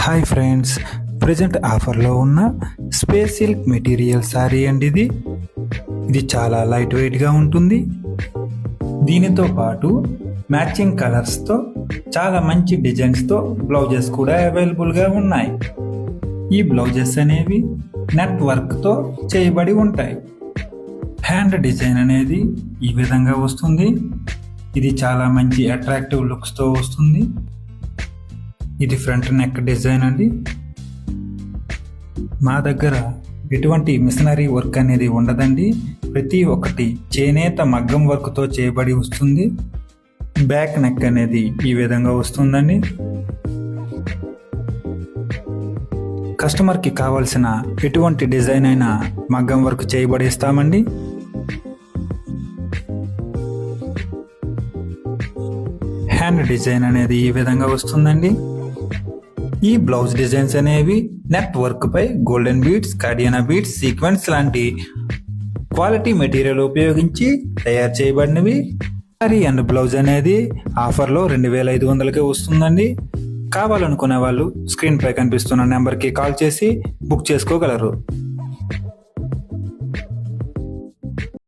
Hi friends, present ఆఫర్లో ఉన్న space silk material sari అండి. ఇది చాలా లైట్ వెయిట్గా ఉంటుంది. దీనితో పాటు మ్యాచింగ్ కలర్స్తో చాలా మంచి డిజైన్స్తో బ్లౌజెస్ కూడా అవైలబుల్గా ఉన్నాయి. ఈ బ్లౌజెస్ అనేవి నెట్ వర్క్తో చేయబడి ఉంటాయి. హ్యాండ్ డిజైన్ అనేది ఈ విధంగా వస్తుంది. ఇది చాలా మంచి అట్రాక్టివ్ లుక్స్తో వస్తుంది. ఇది ఫ్రంట్ నెక్ డిజైన్ అండి. మా దగ్గర ఎటువంటి మిషనరీ వర్క్ అనేది ఉండదండి. ప్రతి ఒక్కటి చేనేత మగ్గం వర్క్తో చేయబడి వస్తుంది. బ్యాక్ నెక్ అనేది ఈ విధంగా వస్తుందండి. కస్టమర్కి కావాల్సిన ఎటువంటి డిజైన్ అయినా మగ్గం వర్క్ చేయబడి ఇస్తామండి. హ్యాండ్ డిజైన్ అనేది ఈ విధంగా వస్తుందండి. ఈ బ్లౌజ్ డిజైన్స్ అనేవి నెట్ వర్క్ పై గోల్డెన్ బీడ్స్, కార్డియానా బీడ్స్, సీక్వెన్స్ లాంటి క్వాలిటీ మెటీరియల్ ఉపయోగించి తయారు చేయబడినవి. సారీ అండ్ బ్లౌజ్ అనేది ఆఫర్లో 2500కే వస్తుందండి. కావాలనుకునే వాళ్ళు స్క్రీన్ పై కనిపిస్తున్న నెంబర్కి కాల్ చేసి బుక్ చేసుకోగలరు.